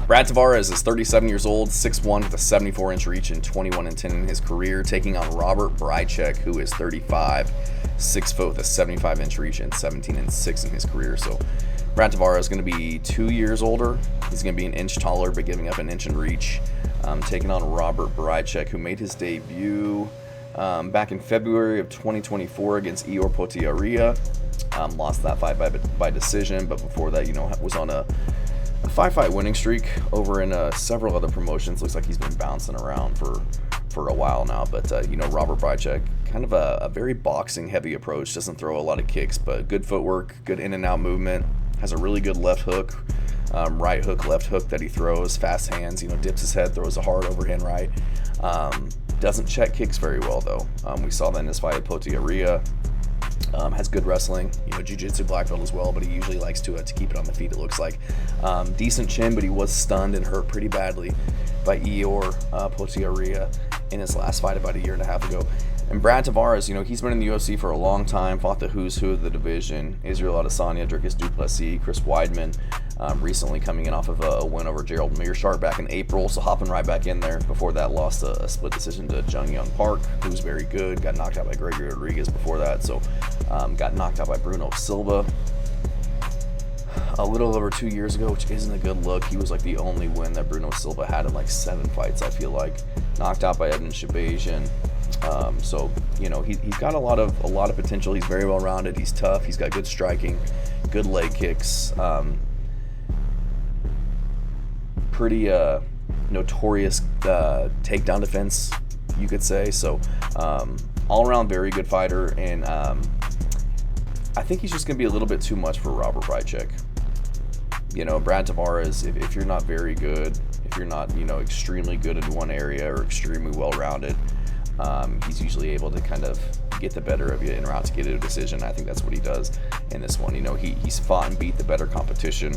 Brad Tavares is 37 years old, 6'1", with a 74-inch reach and 21-10 in his career, taking on Robert Bryczek, who is 35, 6 foot with a 75-inch reach and 17-6 in his career. So Brad Tavares is going to be 2 years older. He's going to be an inch taller, but giving up an inch in reach, taking on Robert Bryczek, who made his debut back in February of 2024 against Ior Potieria. Lost that fight by decision, but before that, was on a 5-fight winning streak over in several other promotions. Looks like he's been bouncing around for a while now, but Robert Bryczek, kind of a very boxing heavy approach, doesn't throw a lot of kicks, but good footwork, good in and out movement, has a really good left hook, right hook, left hook that he throws, fast hands, dips his head, throws a hard overhand right. Doesn't check kicks very well though. We saw that in his fight at Potieria. Has good wrestling, jiu-jitsu black belt as well, but he usually likes to keep it on the feet, it looks like. Decent chin, but he was stunned and hurt pretty badly by Ior Potieria in his last fight about a year and a half ago. And Brad Tavares, he's been in the UFC for a long time, fought the who's who of the division: Israel Adesanya, Dricus du Plessis, Chris Weidman, recently coming in off of a win over Gerald Meerschaert back in April, so hopping right back in there. Before that, lost a split decision to Jung Young Park, who was very good, got knocked out by Gregory Rodriguez before that, so got knocked out by Bruno Silva a little over 2 years ago, which isn't a good look. He was like the only win that Bruno Silva had in like 7 fights, I feel like. Knocked out by Edmund Shabazian. So he's got a lot of potential. He's very well rounded. He's tough. He's got good striking, good leg kicks. Pretty notorious takedown defense, you could say. So all around very good fighter, and I think he's just gonna be a little bit too much for Robert Bryczek. Brad Tavares, if you're not very good, if you're not extremely good in one area or extremely well rounded, he's usually able to kind of get the better of you en route to get a decision. I think that's what he does in this one. He's fought and beat the better competition.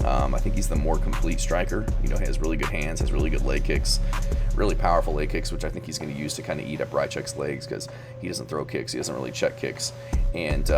I think he's the more complete striker. He has really good hands, has really good leg kicks, really powerful leg kicks, which I think he's going to use to kind of eat up Bryczek's legs, because he doesn't throw kicks, he doesn't really check kicks, and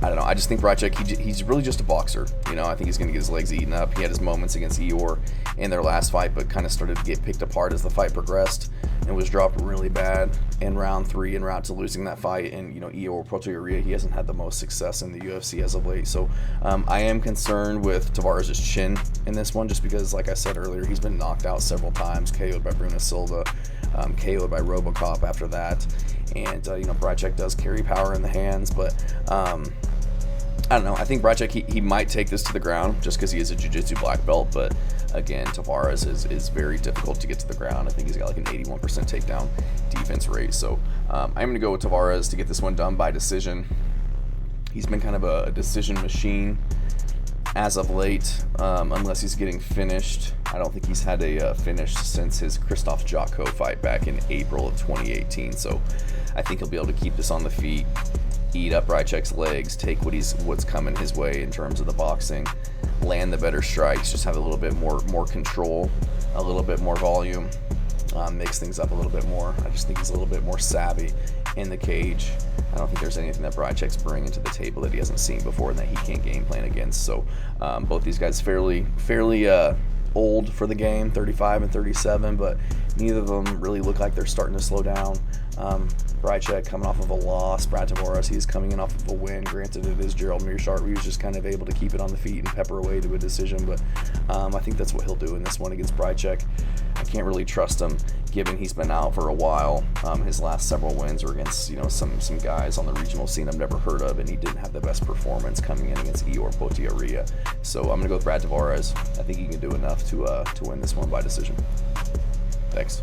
I don't know. I just think Bryczek, he's really just a boxer. I think he's going to get his legs eaten up. He had his moments against Ior in their last fight, but kind of started to get picked apart as the fight progressed and was dropped really bad in round 3 en route to losing that fight. And, Ior Potieria, he hasn't had the most success in the UFC as of late. So I am concerned with Tavares' chin in this one, just because, like I said earlier, he's been knocked out several times, KO'd by Bruno Silva, KO'd by Robocop after that. And, Bryczek does carry power in the hands, but I don't know. I think Bryczek, he might take this to the ground just because he is a jiu-jitsu black belt, but again, Tavares is very difficult to get to the ground. I think he's got like an 81% takedown defense rate. So I'm going to go with Tavares to get this one done by decision. He's been kind of a decision machine as of late, unless he's getting finished. I don't think he's had a finish since his Christoph Jotko fight back in April of 2018. So I think he'll be able to keep this on the feet, eat up Bryczek's legs, take what's coming his way in terms of the boxing, land the better strikes, just have a little bit more control, a little bit more volume, mix things up a little bit more. I just think he's a little bit more savvy in the cage. I don't think there's anything that Bryczek's bringing to the table that he hasn't seen before and that he can't game plan against. So both these guys fairly old for the game, 35 and 37, but neither of them really look like they're starting to slow down. Bryczek coming off of a loss. Brad Tavares, he's coming in off of a win. Granted, it is Gerald Meerschaert. He was just kind of able to keep it on the feet and pepper away to a decision, but I think that's what he'll do in this one against Bryczek. I can't really trust him, given he's been out for a while. His last several wins were against some guys on the regional scene I've never heard of, and he didn't have the best performance coming in against Ior Potieria. So I'm going to go with Brad Tavares. I think he can do enough to win this one by decision. Thanks.